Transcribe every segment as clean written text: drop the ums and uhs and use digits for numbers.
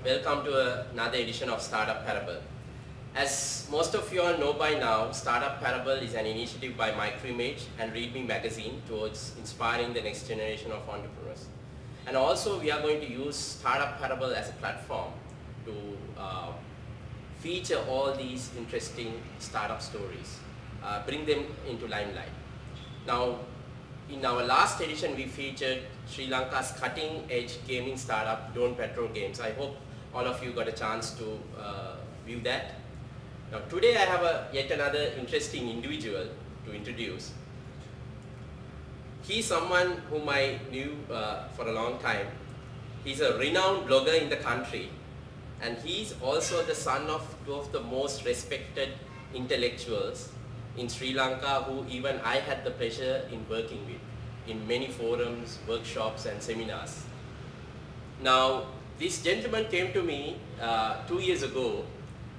welcome to another edition of Startup Parable. As most of you all know by now, Startup Parable is an initiative by MicroImage and ReadMe magazine towards inspiring the next generation of entrepreneurs. And also we are going to use Startup Parable as a platform to feature all these interesting startup stories, bring them into limelight. Now, in our last edition, we featured Sri Lanka's cutting-edge gaming startup, Dawn Patrol Games. I hope all of you got a chance to view that. Now, today I have yet another interesting individual to introduce. He's someone whom I knew for a long time. He's a renowned blogger in the country, and he's also the son of two of the most respected intellectuals in Sri Lanka, who even I had the pleasure in working with in many forums, workshops and seminars. Now, this gentleman came to me 2 years ago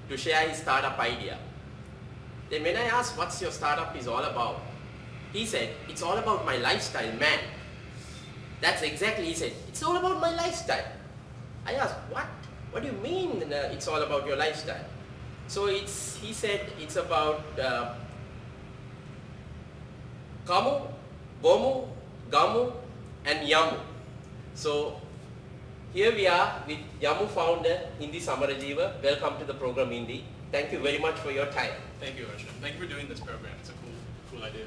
to share his startup idea. Then when I asked what's your startup is all about, he said, it's all about my lifestyle, man. That's exactly, he said, it's all about my lifestyle. I asked, what? What do you mean it's all about your lifestyle? So he said it's about Kamu, Bomu, Gamu and Yamu. So here we are with Yamu founder Indi Samarajiva. Welcome to the program, Indi. Thank you very much for your time. Thank you, Arshan. Thank you for doing this program. It's a cool idea.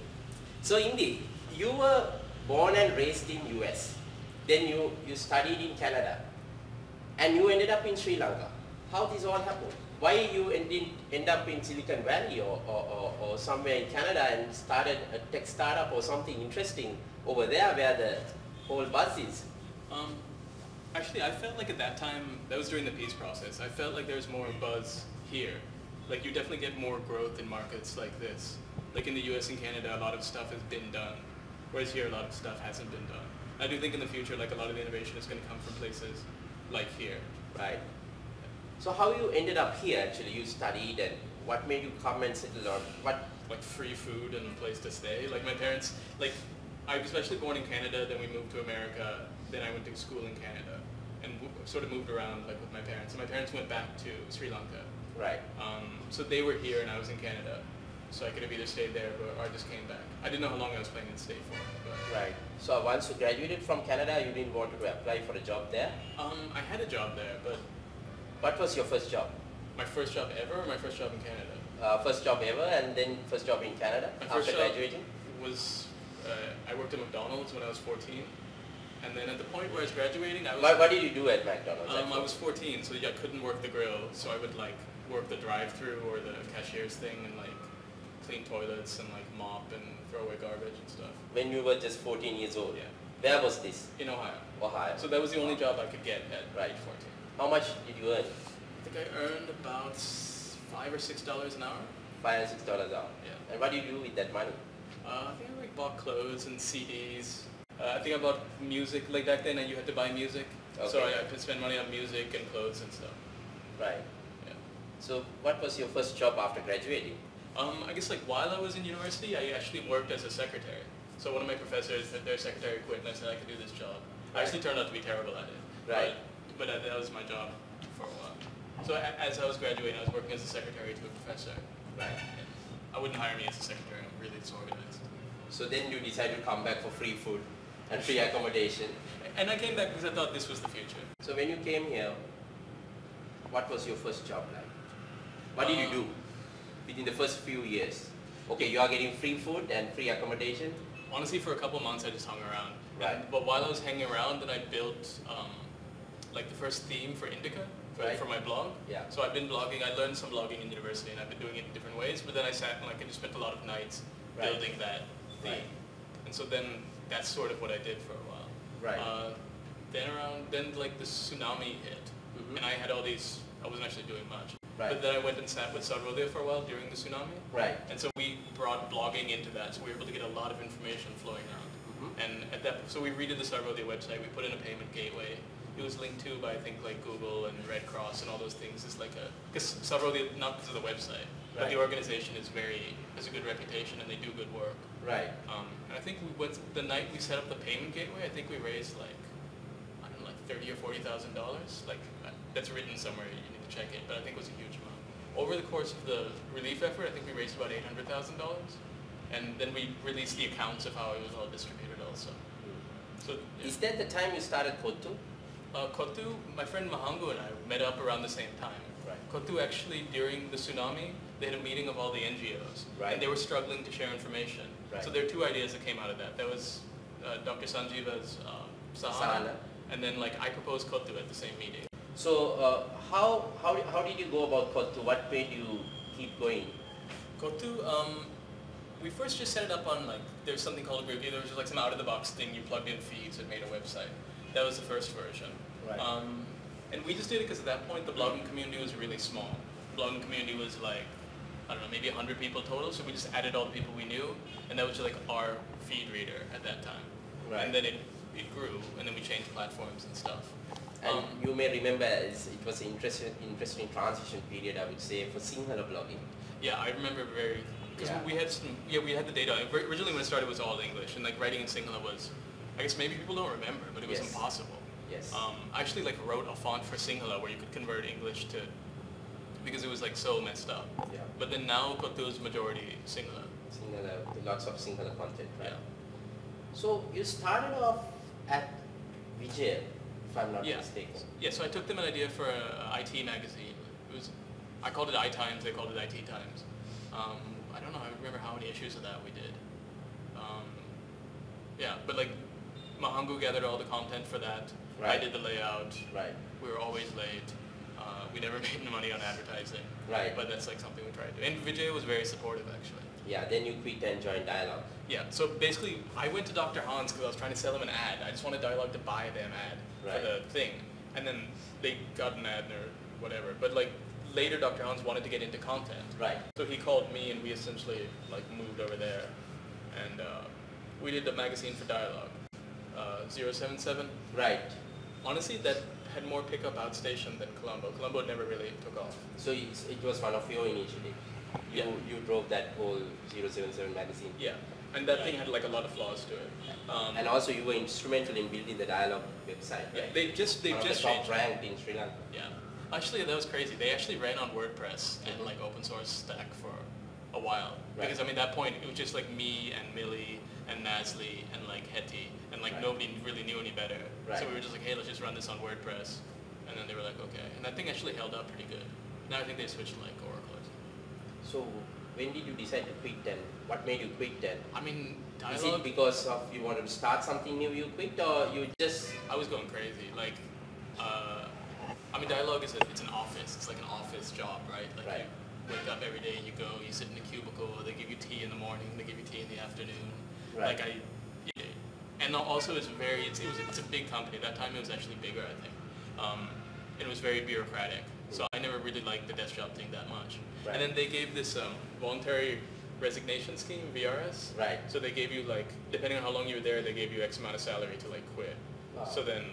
So Indi, you were born and raised in US. Then you studied in Canada. And you ended up in Sri Lanka. How this all happened? Why you end up in Silicon Valley or somewhere in Canada and started a tech startup or something interesting over there where the whole buzz is? Actually, I felt like at that time, that was during the peace process, I felt like there was more buzz here. Like you definitely get more growth in markets like this. Like in the US and Canada, a lot of stuff has been done, whereas here a lot of stuff hasn't been done. I do think in the future, like a lot of the innovation is going to come from places like here. Right. So how you ended up here actually? You studied, and what made you come and settle on what? Like free food and a place to stay. Like my parents, like I was especially born in Canada, then we moved to America, then I went to school in Canada and sort of moved around like with my parents. And my parents went back to Sri Lanka. Right. So they were here and I was in Canada. So I could have either stayed there or I just came back. I didn't know how long I was planning to stay for. But. Right. So once you graduated from Canada, you didn't want to apply for a job there? I had a job there, but... What was your first job? My first job ever or my first job in Canada? First job ever and then first job in Canada after graduating? Was, I worked at McDonald's when I was 14. And then at the point where I was graduating, I was... What did you do at McDonald's? I was 14, so I couldn't work the grill. So I would like work the drive-thru or the cashier's thing and like clean toilets and like mop and throw away garbage and stuff. When you were just 14 years old? Yeah. Where was this? In Ohio. Ohio. So that was the only job I could get at right. age 14. How much did you earn? I think I earned about $5 or $6 an hour. $5 or $6 an hour? Yeah. And what do you do with that money? I think I like bought clothes and CDs. I think I bought music, like back then you had to buy music. Okay. So I could spend money on music and clothes and stuff. Right. Yeah. So what was your first job after graduating? I guess like while I was in university, I actually worked as a secretary. So one of my professors, their secretary quit and I said I could do this job. Right. I actually turned out to be terrible at it. Right. But that was my job for a while. So as I was graduating, I was working as a secretary to a professor. Right. I wouldn't hire me as a secretary, I'm really disorganized. So then you decided to come back for free food and free accommodation. And I came back because I thought this was the future. So when you came here, what was your first job like? What did you do within the first few years? Okay, you are getting free food and free accommodation? Honestly, for a couple months I just hung around. Right. But while I was hanging around, then I built like the first theme for Indica for my blog. Yeah. So I've been blogging, I learned some blogging in university and I've been doing it in different ways, but then I sat and like I just spent a lot of nights building that theme. Right. And so then that's sort of what I did for a while. Right. Then like the tsunami hit and I had all these, I wasn't actually doing much. Right. But then I went and sat with Sarvodaya for a while during the tsunami. Right. And so we brought blogging into that, so we were able to get a lot of information flowing around. And at that, so we redid the Sarvodaya website, we put in a payment gateway. It was linked to by I think like Google and Red Cross and all those things. It's like because Sarvodaya, not because of the website, but the organization has a good reputation and they do good work. Right. And I think the night we set up the payment gateway, I think we raised like, I don't know, like $30,000 or $40,000. Like that's written somewhere. You need to check it, but I think it was a huge amount. Over the course of the relief effort, I think we raised about $800,000, and then we released the accounts of how it was all distributed also. So yeah. Is that the time you started Kotu? Kotu, my friend Mahangu and I met up around the same time. Right. Kotu actually, during the tsunami, they had a meeting of all the NGOs, right. and they were struggling to share information. Right. So there are two ideas that came out of that. That was Dr. Sanjeeva's Sahana, and then like I proposed Kotu at the same meeting. So how did you go about Kotu? What made you keep going? Kotu, we first just set it up on like, there's something called a group. There was just like some out-of-the-box thing. You plugged in feeds and made a website. That was the first version. Right. And we just did it because at that point the blogging community was really small. The blogging community was like, I don't know, maybe 100 people total. So we just added all the people we knew, and that was just like our feed reader at that time. Right. And then it grew, and then we changed platforms and stuff. And you may remember it was an interesting transition period, I would say, for Sinhala blogging. Yeah, I remember very, because we had the data. Originally when it started it was all English, and like writing in Sinhala was, I guess maybe people don't remember, but it was impossible. Yes. I actually like wrote a font for Sinhala where you could convert English to, because it was like so messed up. Yeah. But then now Kotu is majority Sinhala. Sinhala, lots of Sinhala content, right? Yeah. So you started off at Vijay, if I'm not mistaken. Yeah, so I took them an idea for an IT magazine. It was, I called it iTimes, they called it IT Times. I don't know, I remember how many issues of that we did. Yeah, but like Mahangu gathered all the content for that. Right. I did the layout. Right. We were always late. We never made any money on advertising. Right. But that's like something we tried to do. And Vijay was very supportive actually. Yeah, then you quit and joined Dialogue. Yeah, so basically I went to Dr. Hans because I was trying to sell him an ad. I just wanted Dialogue to buy a damn ad for the thing. And then they got an ad or whatever. But like later Dr. Hans wanted to get into content. Right. So he called me and we essentially like moved over there. And we did the magazine for Dialogue. 077. Right. Honestly, that had more pickup outstation than Colombo. Colombo never really took off. So it was one of your initiatives. You drove that whole 077 magazine. Yeah, and that thing had like a lot of flaws to it. And also you were instrumental in building the Dialogue website, right? Yeah, they've just the top changed ranked in Sri Lanka. Yeah, actually that was crazy. They actually ran on WordPress and like open source stack for a while. Right. Because I mean, at that point it was just like me and Millie and Nasli and like Hetty and like nobody really knew any better. Right. So we were just like, hey, let's just run this on WordPress. And then they were like, okay. And that thing actually held up pretty good. Now I think they switched to like Oracle or something. So when did you decide to quit then? What made you quit then? I mean, Is Dialogue, it because of you wanted to start something new you quit, or you just... I was going crazy. Like, I mean, Dialogue is it's an office. It's like an office job, right? Like you wake up every day, you go, you sit in a cubicle, they give you tea in the morning, they give you tea in the afternoon. Right. Like and also it's a big company. At that time it was actually bigger, I think. And it was very bureaucratic. So I never really liked the desk job thing that much. Right. And then they gave this voluntary resignation scheme, VRS. Right. So they gave you like, depending on how long you were there, they gave you X amount of salary to like quit. Wow. So then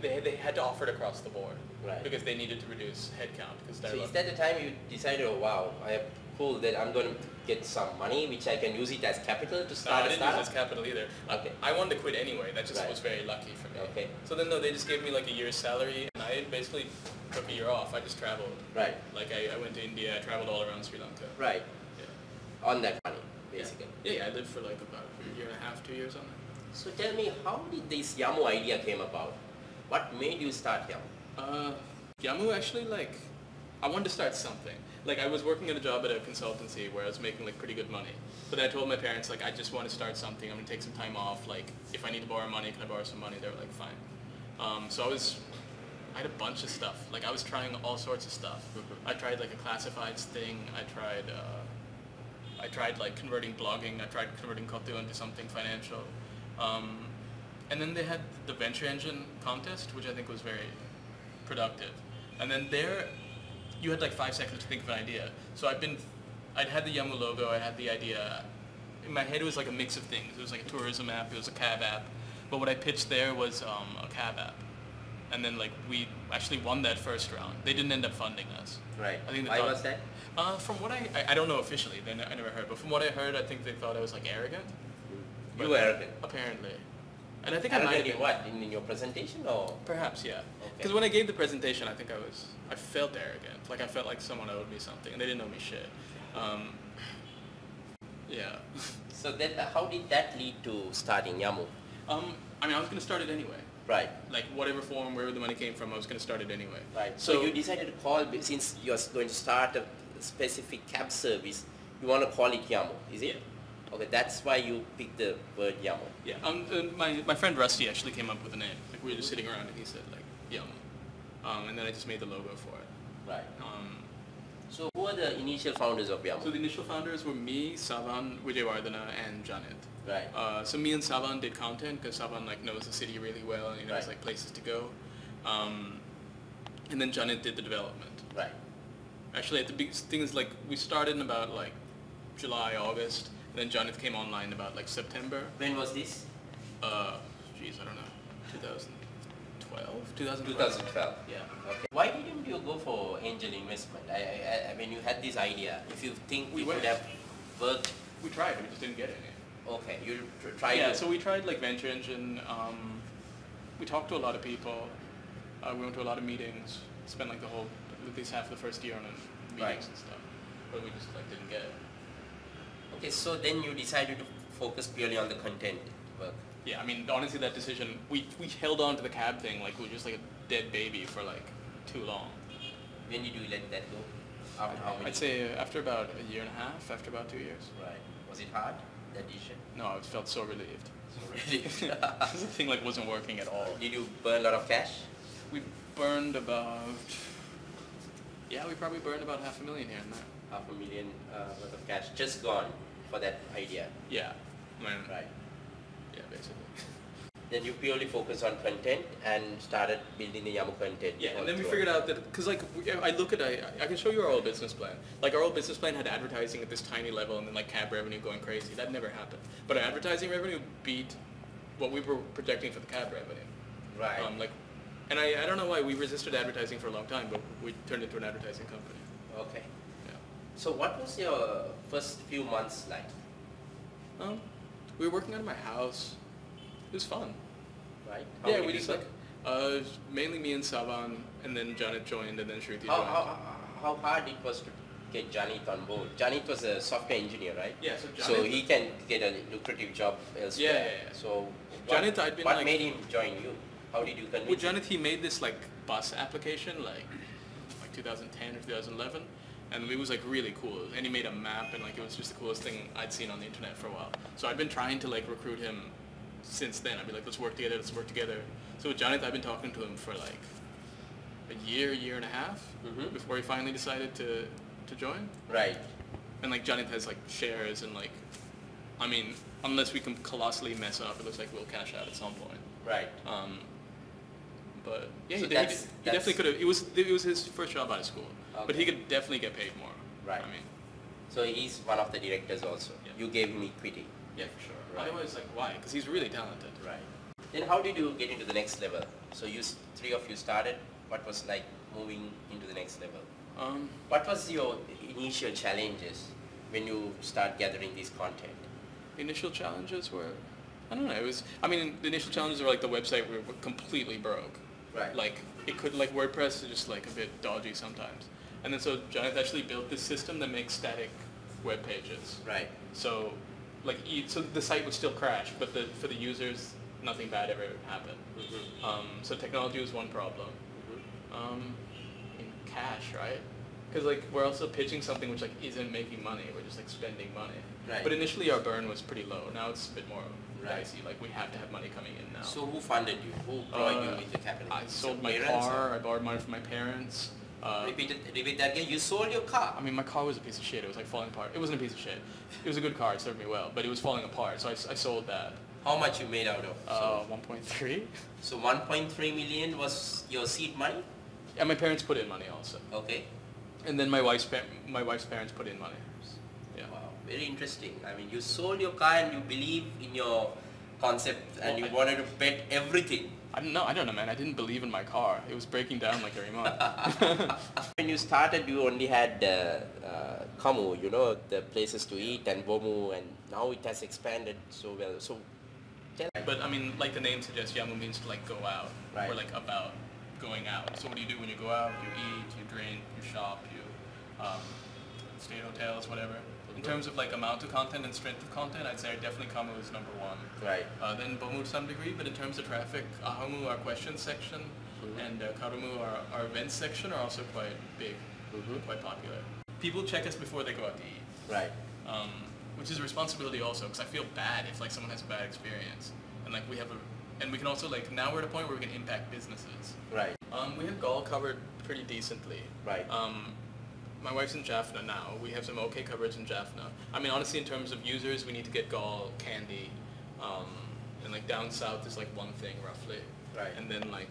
they had to offer it across the board. Right. Because they needed to reduce headcount. So is that the time you decided, oh wow, I have cool that I'm going to get some money which I can use it as capital to start a startup? No, I didn't use it as capital either. Okay. I wanted to quit anyway. That just was very lucky for me. Okay. So then no, they just gave me like a year's salary, and I basically took a year off. I just traveled. Right. Like I went to India. I traveled all around Sri Lanka. Right. Yeah. On that money, basically. Yeah, I lived for like about a year and a half, 2 years on it. So tell me, how did this Yamu idea came about? What made you start Yamu? Yamu actually, like, I wanted to start something. Like, I was working at a job at a consultancy where I was making like pretty good money. But then I told my parents, like, I just want to start something. I'm gonna take some time off. Like, if I need to borrow money, can I borrow some money? They were like, fine. So I had a bunch of stuff. Like, I was trying all sorts of stuff. I tried like a classifieds thing. I tried like converting blogging. I tried converting Kotu into something financial. And then they had the Venture Engine contest, which I think was very productive. And then there, you had like 5 seconds to think of an idea. So I'd had the Yamu logo, I had the idea. In my head it was like a mix of things. It was like a tourism app, it was a cab app. But what I pitched there was a cab app. And then like we actually won that first round. They didn't end up funding us. Right. I think Why was that? From what I don't know officially, I never heard, but from what I heard, I think they thought I was like arrogant. You were arrogant? Apparently. And I think I might have been. What, in your presentation or? Perhaps, yeah. Because Okay. when I gave the presentation, I think I felt arrogant. Like I felt like someone owed me something, and they didn't owe me shit. Yeah. So then how did that lead to starting Yamu? I mean, I was going to start it anyway. Right. Like whatever form, wherever the money came from, I was going to start it anyway. Right. So you decided to call, since you're going to start a specific cab service, you want to call it Yamu, is it? Yeah. Okay, that's why you picked the word Yamu. Yeah. My friend Rusty actually came up with a name. Like we were just sitting around and he said like Yamu, and then I just made the logo for it. Right. So who are the initial founders of Yamu? So the initial founders were me, Savan, Vijayawardhana, and Janet. Right. So me and Savan did content because Savan like knows the city really well and he knows like places to go. And then Janet did the development. Right. Actually, at the big thing is like we started in about like July, August, and then Janet came online about like September. When was this? Geez, I don't know, 2012, 2012. Yeah. Okay. Why didn't you go for angel investment? When you had this idea, if you think We it would went. have worked, We tried, we just didn't get any. okay, you tried. Yeah, so we tried like Venture Engine. We talked to a lot of people. We went to a lot of meetings. Spent like at least half the first year on meetings and stuff. But we just like didn't get it. Okay, so then you decided to focus purely on the content work. Yeah, I mean honestly that decision, we held on to the cab thing like we were just like a dead baby for like too long. When did you let that go? After how many? I'd say after about a year and a half, after about 2 years. Right. Was it hard, that decision? No, I felt so relieved. So really? Because the thing like wasn't working at all. Did you burn a lot of cash? We burned about, yeah, we probably burned about $500,000 here and there. $500,000 worth of cash just gone for that idea. Yeah, I mean, Right. yeah, basically. Then you purely focused on content and started building the Yamu content. Yeah, all and then we through. figured out that, because like, I can show you our old business plan. Like our old business plan had advertising at this tiny level and then like cab revenue going crazy. That never happened. But our advertising revenue beat what we were projecting for the cab revenue. Right. And I don't know why we resisted advertising for a long time, but we turned into an advertising company. Okay. Yeah. So what was your first few months like? We were working out of my house. It was fun. Right? Yeah, we just like, mainly me and Savan, and then Janet joined, and then Shruti joined. How hard it was to get Janit on board? Janit was a software engineer, right? Yeah, so So Janet, he can get a lucrative job elsewhere. Yeah. So Janit, I'd been what like, made him join you? How did you convince with him? Janet, he made this like bus application like 2010 or 2011, and it was like really cool. And he made a map, and like it was just the coolest thing I'd seen on the internet for a while. So I'd been trying to like recruit him since then. I'd be like, let's work together. So with Janet, I've been talking to him for like a year and a half before he finally decided to join. Right. And like Janet has like shares and like, I mean, unless we can colossally mess up, it looks like we'll cash out at some point. Right. But yeah, So he definitely could have. It was his first job out of school, but he could definitely get paid more. Right. I mean, So he's one of the directors also. Yeah. You gave him equity. yeah, for sure. Right. Otherwise, like, why? Because he's really talented. Right. Then how did you get into the next level? So three of you started. What was like moving into the next level? What was your initial challenges when you start gathering this content? Initial challenges were, I don't know. The initial challenges were like the website were completely broke. Right. Like like WordPress is just like a bit dodgy sometimes. And then so Jonathan actually built this system that makes static web pages. Right. So so the site would still crash, but for the users, nothing bad ever happened. So technology was one problem. In cash, right? Because like we're also pitching something which like isn't making money. We're just like spending money. Right. But initially our burn was pretty low. Now it's a bit more Right. dicey. Like we have to have money coming in now. So who funded you? Who provided you with the capital? I sold my Parents car. or- I borrowed money from my parents. Repeat that again. You sold your car. I mean, my car was a piece of shit. It was like falling apart. It wasn't a piece of shit. It was a good car. It served me well, but it was falling apart. So I sold that. How much you made out of? 1.3. So 1.3 million was your seed money. And my parents put in money also. Okay. And then my wife's parents put in money. Yeah. Wow. Very interesting. I mean, you sold your car and you believe in your concept and you wanted to bet everything. I don't know, man. I didn't believe in my car. It was breaking down like every month. When you started, you only had Kamu, the places to eat, and Bomu, and now it has expanded so well. So But I mean, like the name suggests, Yamu means to like go out, Right. or like about going out. So what do you do when you go out? You eat, you drink, you shop, you stay at hotels, whatever. In terms of like amount of content and strength of content, I'd say definitely Kamu is number one. Right. Then Bomu to some degree, but in terms of traffic, Ahamu, our questions section, and Karumu, our events section, are also quite big, quite popular. People check us before they go out to eat. Right. Which is a responsibility also, because I feel bad if like someone has a bad experience, and like we have and we can also like, now we're at a point where we can impact businesses. Right. We have Gaul covered pretty decently. Right. My wife's in Jaffna now. We have some okay coverage in Jaffna. I mean, honestly, in terms of users, we need to get Gaul, Kandy, and like down south is like one thing roughly. Right. And then like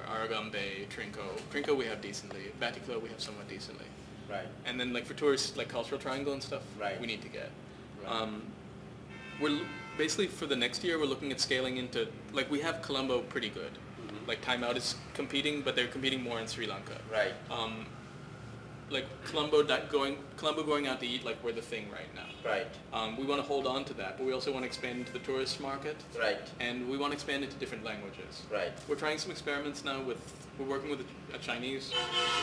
Aragon Bay, Trinco we have decently. Batiklo we have somewhat decently. Right. And then like for tourists, like Cultural Triangle and stuff, Right. we need to get. Right. We're basically for the next year, we're looking at scaling into, like we have Colombo pretty good. Like Time Out is competing, but they're competing more in Sri Lanka. Right. Like Colombo going out to eat, like we're the thing right now. Right. We want to hold on to that, but we also want to expand into the tourist market. Right. And we want to expand into different languages. Right. We're trying some experiments now we're working with a Chinese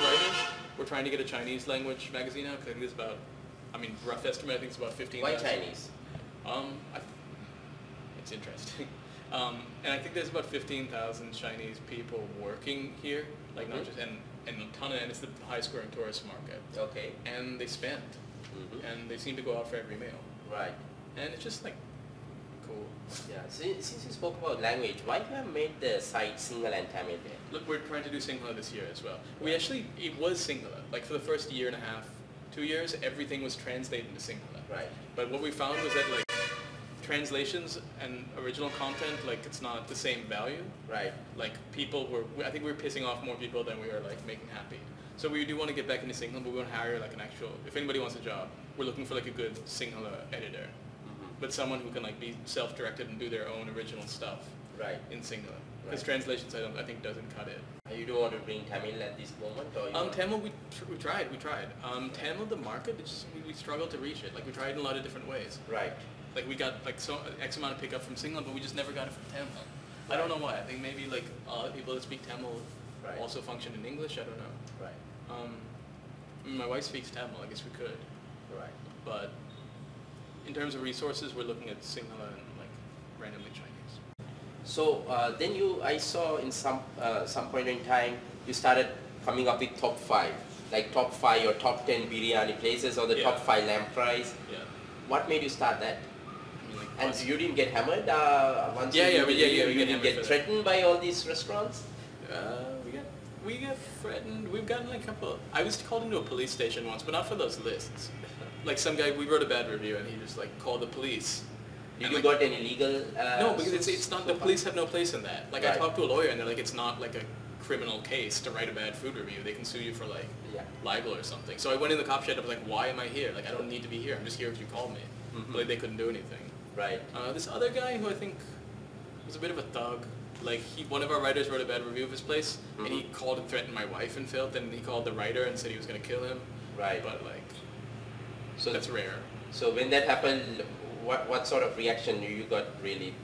writer. We're trying to get a Chinese language magazine out, because I think there's about, I mean, rough estimate, I think it's about 15,000. Why Chinese? It's interesting. And I think there's about 15,000 Chinese people working here, like not just, and a ton of, and it's the high scoring tourist market. Okay. And they spend, and they seem to go out for every meal. Right. And it's just like, cool. Yeah. Since you spoke about language, why you have made the site Sinhala and Tamil there? Look, we're trying to do Sinhala this year as well. We actually, it was Sinhala. Like for the first year and a half, 2 years, everything was translated into Sinhala. Right. But what we found was that like translations and original content, like it's not the same value. Right. Like people I think we were pissing off more people than we were like making happy. So we do want to get back into Sinhala, but we want to hire like an actual, if anybody wants a job, we're looking for like a good Sinhala editor. But someone who can like be self-directed and do their own original stuff. Right. In Sinhala. Because Right. translations I think doesn't cut it. You don't want to bring Tamil at this moment, or you Tamil we tried. Tamil, the market, we struggled to reach it. Like we tried in a lot of different ways. Right. Like we got like X amount of pickup from Sinhala, but we just never got it from Tamil. I don't know why. I think maybe like people that speak Tamil Right. also function in English. I don't know. Right. I mean, my wife speaks Tamil. I guess we could. Right. But in terms of resources, we're looking at Sinhala and like randomly Chinese. So then I saw in some point in time you started coming up with top 5, like top 5 or top 10 biryani places or the top 5 lamb fries. Yeah. What made you start that? I mean, like, And you didn't get hammered once we you get didn't get hammered. threatened by all these restaurants? We get threatened. We've gotten like a couple. I was called into a police station once, but not for those lists. Like some guy, we wrote a bad review, and he just like called the police. Did And, you like, got any legal? No, because it's not. The police have no place in that. Like I Right. talked to a lawyer, and they're like, it's not like a criminal case to write a bad food review. They can sue you for like libel or something. So I went in the cop shed. I was like, why am I here? Like I don't need to be here. I'm just here because you called me. But like, they couldn't do anything. Right. This other guy who I think was a bit of a thug. Like one of our writers wrote a bad review of his place, and he called and threatened my wife and filth, and he called the writer and said he was going to kill him. Right. But like, So that's rare. So when that happened, what sort of reaction you got? Really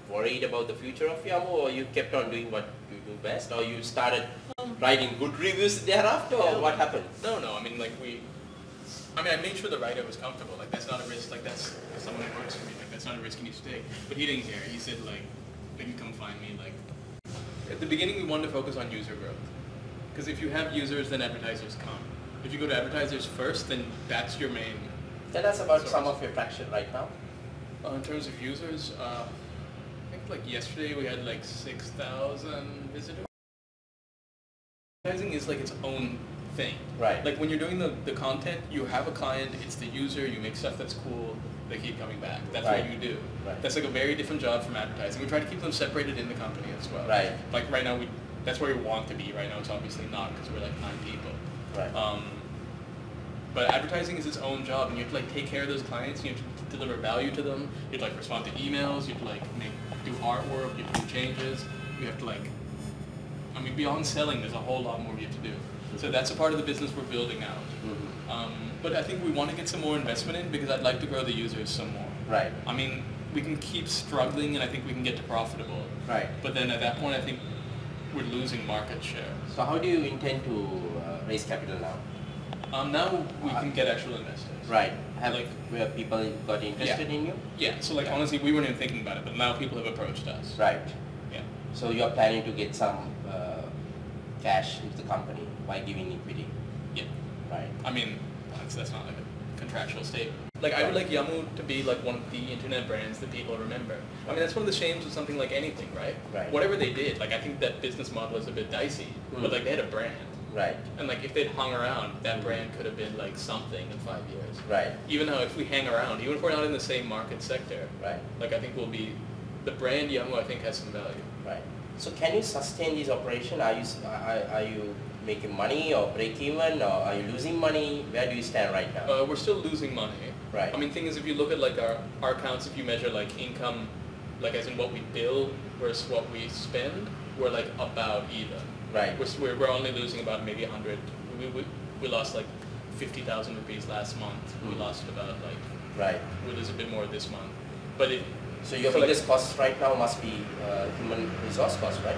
worried about the future of Yamu, or you kept on doing what you do best, or you started writing good reviews thereafter, or what happened? No. I mean, like I made sure the writer was comfortable. Like that's not a risk. Like that's someone who works for me. Like that's not a risk you need to take. But he didn't care. He said like, you can come find me. Like at the beginning, we wanted to focus on user growth. Because if you have users, then advertisers come. If you go to advertisers first, then that's your main. Tell us about some of your traction right now. In terms of users, I think like yesterday we had like 6,000 visitors. Advertising is like its own thing. Right. Like when you're doing the content, you have a client, it's the user, you make stuff that's cool, they keep coming back. That's Right. what you do. Right. That's like a very different job from advertising. We try to keep them separated in the company as well. Right. Like right now, that's where we want to be. Right now it's obviously not because we're like 9 people. Right. But advertising is its own job, and you have to like take care of those clients. You have to deliver value to them. You have to like respond to emails. You have to like do artwork. You have to do changes. You have to like, beyond selling, there's a whole lot more you have to do. So that's a part of the business we're building out. But I think we want to get some more investment in because I'd like to grow the users some more. Right. I mean, we can keep struggling, and I think we can get to profitable. Right. But then at that point, I think we're losing market share. So how do you intend to raise capital now? Now we can get actual investors. Right. Have where people got interested in you? Yeah. So like honestly, we weren't even thinking about it, but now people have approached us. Right. Yeah. So you're planning to get some cash into the company by giving equity? Yeah. Right. I mean, that's not like a contractual statement. Like I would like Yamu to be like one of the internet brands that people remember. I mean, that's one of the shames of something like anything, right? Right. Whatever they did, like I think that business model is a bit dicey, but like they had a brand. Right. And like if they'd hung around, that brand could have been like something in 5 years. Right. Even though if we hang around, even if we're not in the same market sector, Right. like I think we'll be, the brand Yamu I think has some value. Right. So can you sustain this operation? Are you making money or break even, or are you losing money? Where do you stand right now? We're still losing money. Right. I mean, thing is, if you look at like our accounts, if you measure like income, like as in what we bill versus what we spend, we're like about even. Right. We're only losing about maybe 100. We lost like 50,000 rupees last month. We lost about like. Right. We lose a bit more this month, but it. So your biggest cost right now must be human resource cost, right?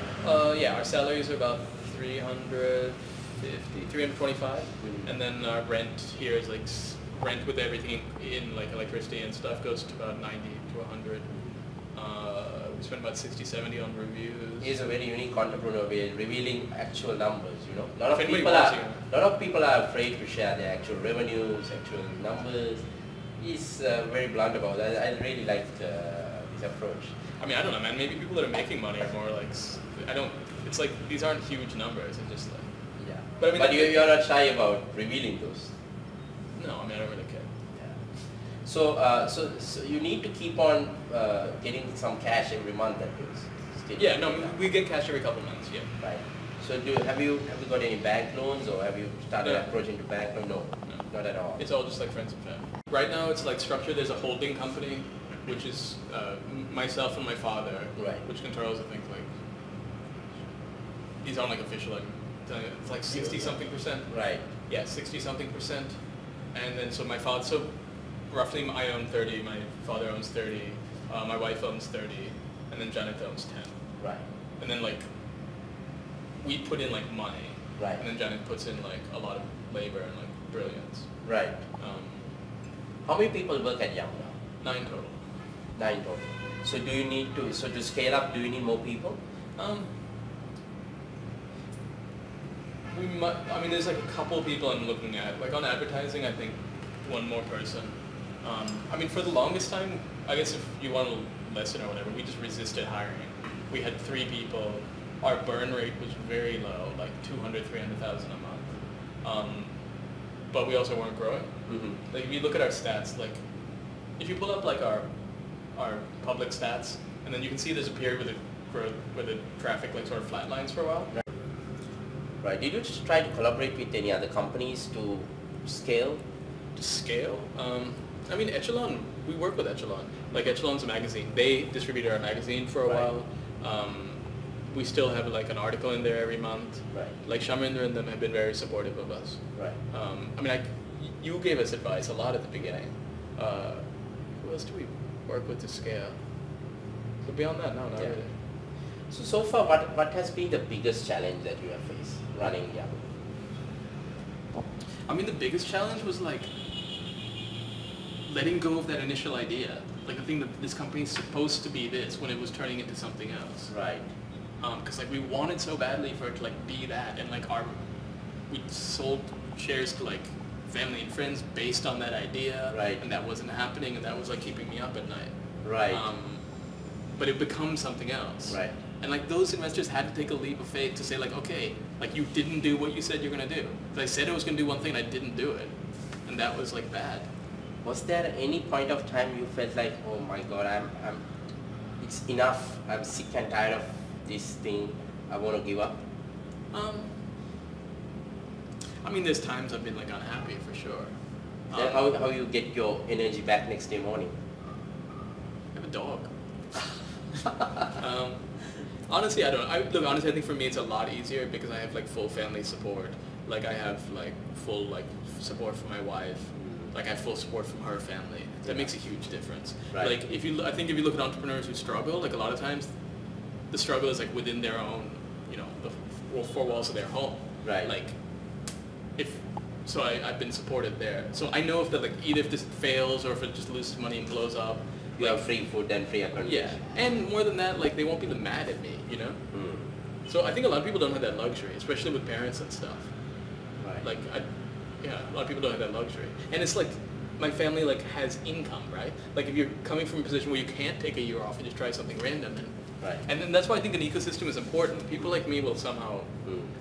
Yeah, our salaries are about 325, and then our rent here is like rent with everything in like electricity and stuff goes to about 90 to 100. We spend about 60-70 on reviews. He is a very unique entrepreneur. We are revealing actual numbers. You know, a lot of people are afraid to share their actual revenues, actual numbers. He's very blunt about that. I really liked his approach. I mean, I don't know, man. Maybe people that are making money are more like It's like these aren't huge numbers. It's just like. Yeah. But I mean, you're not shy about revealing those. No, I mean I don't really care. So, so you need to keep on getting some cash every month at least. Yeah, no, we get cash every couple months. Yeah. Right. So, have you got any bank loans, or have you started approaching to bank loan? No, not at all. It's all just like friends and family. Right now, it's like structured. There's a holding company, which is myself and my father, right, which controls I think like these aren't like official. Like it's like 60-something%. Right. Yeah, 60-something%. And then so my father, so roughly I own 30, my father owns 30, my wife owns 30, and then Janet owns 10. Right. And then like, we put in like money. Right. And then Janet puts in like a lot of labor and like brilliance. Right. How many people work at Yamu now? 9 total. 9 total. So do you need to, to scale up, do you need more people? I mean, there's like a couple people I'm looking at. Like on advertising, I think one more person. I mean, for the longest time, I guess if you want to listen or whatever, we just resisted hiring. We had 3 people. Our burn rate was very low, like 200, 300,000 a month. But we also weren't growing. Like if you look at our stats, like if you pull up like our public stats, and then you can see there's a period where the traffic like sort of flatlines for a while. Right. Did you just try to collaborate with any other companies to scale? To scale? I mean, Echelon, we work with Echelon. Like Echelon's a magazine. They distributed our magazine for a while. We still have like an article in there every month. Right. Like Shamindra and them have been very supportive of us. Right. I mean, you gave us advice a lot at the beginning. Who else do we work with to scale? But beyond that, no, not really. So far, what has been the biggest challenge that you have faced running Yamu? I mean, the biggest challenge was like letting go of that initial idea. Like the thing that this company is supposed to be this when it was turning into something else. Right. Because like we wanted so badly for it to like be that, and like we sold shares to like family and friends based on that idea. Right. And that wasn't happening, and that was like keeping me up at night. Right. But it becomes something else. Right. And like those investors had to take a leap of faith to say like, okay, like you didn't do what you said you're gonna do. I said I was gonna do one thing, and I didn't do it, and that was like bad. Was there any point of time you felt like, oh my God, it's enough. I'm sick and tired of this thing. I want to give up. I mean, there's times I've been like unhappy for sure. Then how you get your energy back next day morning? I have a dog. Honestly, I don't. Look, honestly, I think for me it's a lot easier because I have like full family support. Like I have like full like support from my wife. like have full support from her family. That makes a huge difference. Right. Like I think if you look at entrepreneurs who struggle, like a lot of times, the struggle is like within their own, you know, the four walls of their home. Right. Like, so I've been supported there. So I know if that, like, either if this fails or if it just loses money and blows up. You have free food and free accommodation. Yeah, and more than that, like, they won't be mad at me, you know? So I think a lot of people don't have that luxury, especially with parents and stuff. Right. Like, a lot of people don't have that luxury. And it's like, my family, like, has income, right? Like, if you're coming from a position where you can't take a year off and just try something random, and then that's why I think an ecosystem is important. People like me will somehow,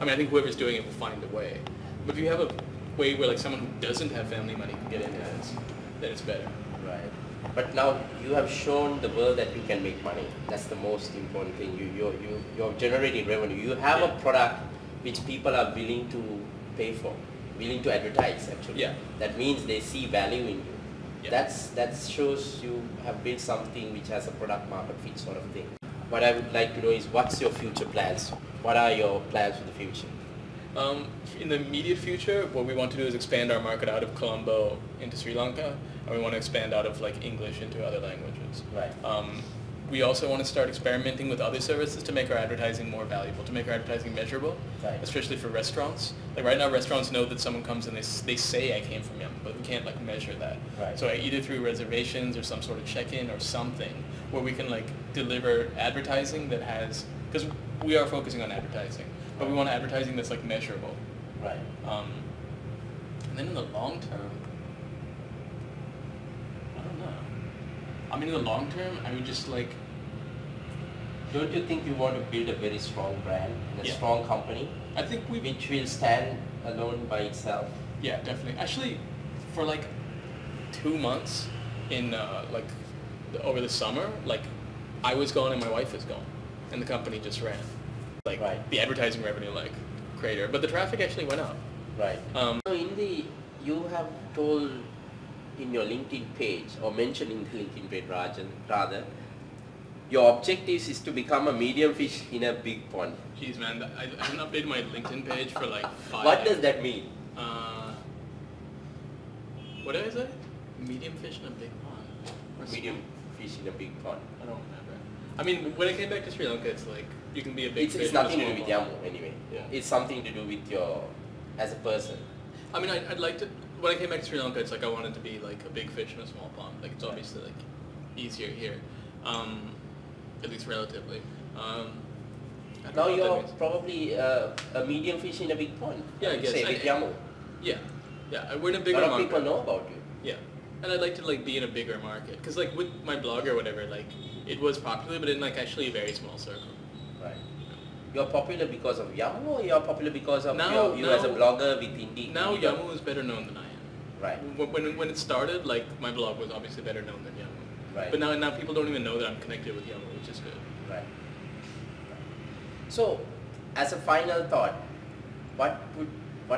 I mean, I think whoever's doing it will find a way. But if you have a way where, like, someone who doesn't have family money can get into it, then it's better. Right. But now you have shown the world that you can make money. That's the most important thing. You're generating revenue. You have a product which people are willing to pay for, willing to advertise actually. Yeah. That means they see value in you. Yeah. That shows you have built something which has a product market fit sort of thing. What I would like to know is what's your future plans? What are your plans for the future? In the immediate future, what we want to do is expand our market out of Colombo into Sri Lanka, and we want to expand out of like English into other languages. Right. We also want to start experimenting with other services to make our advertising more valuable, to make our advertising measurable, right. Especially for restaurants. Like right now, restaurants know that someone comes and they say I came from Yamu, but we can't like measure that. Right. So either through reservations or some sort of check-in or something where we can like deliver advertising that has, because we are focusing on advertising, but we want advertising that's like measurable. Right. And then in the long term, I don't know. I mean, in the long term, I would just like. Don't you think you want to build a very strong brand and a strong company? I think which will stand alone by itself. Yeah, definitely. Actually, for like 2 months in over the summer, like I was gone and my wife was gone, and the company just ran. Like the advertising revenue like crater, but the traffic actually went up. Right. So you have told in your LinkedIn page, or mentioned in the LinkedIn page rather, your objective is to become a medium fish in a big pond. Jeez man, I haven't updated my LinkedIn page for like 5 What does that mean? What did I say? Medium fish in a big pond. Medium fish in a big pond. I don't remember. I mean, when I came back to Sri Lanka, it's like, you can be a big fish. It's nothing to do with Yamu anyway. Yeah. It's something to do with your, as a person. I mean, I'd like to, when I came back to Sri Lanka, it's like I wanted to be like a big fish in a small pond. Like it's obviously like easier here, at least relatively. Now you're probably a medium fish in a big pond. Yeah, I guess. Say with Yamu. Yeah, yeah. We're in a bigger market. A lot market. of people know about you. Yeah, and I'd like to like be in a bigger market because like with my blog or whatever, like it was popular, but in like actually a very small circle. Right. You're popular because of Yamu, or you're popular because of you as a blogger with Indie? Now Yamu is better known than I am. Right. When it started, like my blog was obviously better known than Yamu. Right. But now people don't even know that I'm connected with Yamu, which is good. Right. So, as a final thought, what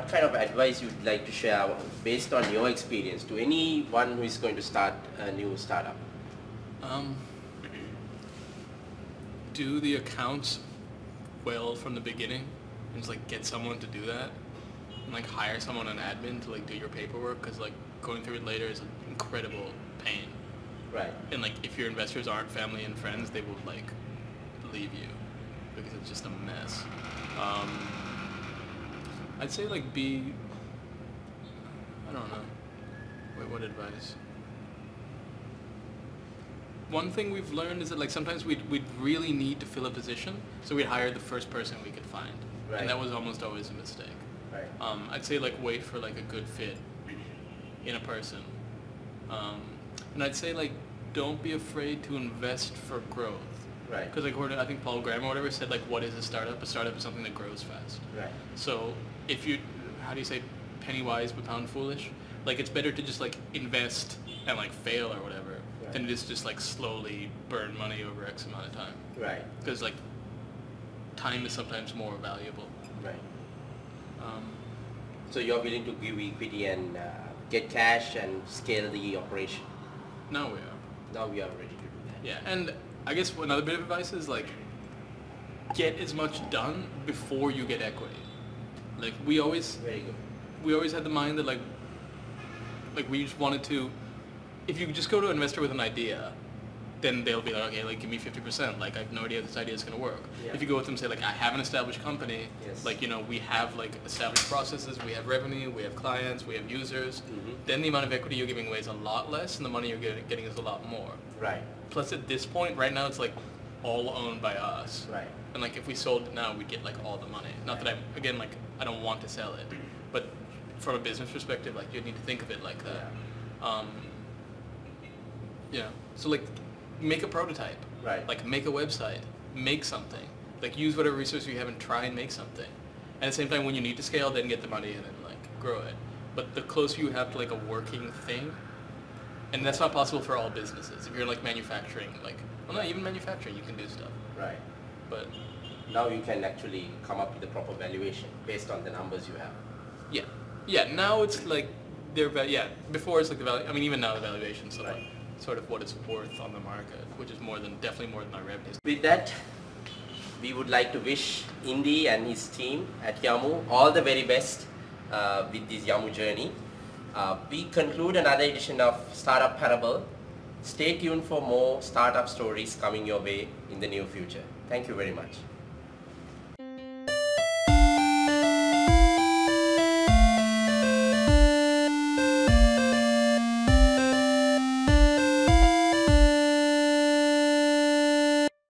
kind of advice you'd like to share based on your experience to anyone who is going to start a new startup? Do the accounts well from the beginning, and just like get someone to do that, and like hire someone on admin to like do your paperwork, because like going through it later is an incredible pain. Right. And like if your investors aren't family and friends, they will like leave you because it's just a mess. I'd say like I don't know. Wait, what advice? One thing we've learned is that like sometimes we'd really need to fill a position, so we'd hire the first person we could find. Right. And that was almost always a mistake. Right. I'd say like wait for like a good fit in a person. And I'd say like don't be afraid to invest for growth. Right. Because like I think Paul Graham or whatever said like what is a startup? A startup is something that grows fast. Right. So if you, how do you say, penny wise but pound foolish? Like it's better to just like invest and like fail or whatever than it is just like slowly burn money over X amount of time. Right. Because like time is sometimes more valuable. Right. So you're willing to give equity and get cash and scale the operation? Now we are. Now we are ready to do that. Yeah, and I guess another bit of advice is like get as much done before you get equity. Like we always Very good. We always had the mind that like Like we just wanted to, if you just go to an investor with an idea, then they'll be like, okay, like give me 50%. Like I have no idea if this idea is going to work. Yeah. If you go with them and say like, I have an established company, Yes. like, you know, we have like established processes, we have revenue, we have clients, we have users, then the amount of equity you're giving away is a lot less and the money you're getting is a lot more. Right. Plus at this point, right now it's like all owned by us. Right. And like if we sold it now, we'd get like all the money. Not that again, like I don't want to sell it, but from a business perspective, like you need to think of it like that. Yeah. So like make a prototype. Right. Like make a website, make something. Like use whatever resource you have and try and make something. And at the same time, when you need to scale, then get the money and then like grow it. But the closer you have to like a working thing, and that's not possible for all businesses. If you're like manufacturing, like, well, not even manufacturing, you can do stuff. Right. But Now you can actually come up with the proper valuation based on the numbers you have. yeah, yeah. Now it's like before it's like the value. I mean, even now the valuations are Right. like sort of what it's worth on the market, which is definitely more than our revenues. With that, we would like to wish Indy and his team at Yamu all the very best with this Yamu journey. We conclude another edition of Startup Parable. Stay tuned for more startup stories coming your way in the near future. Thank you very much.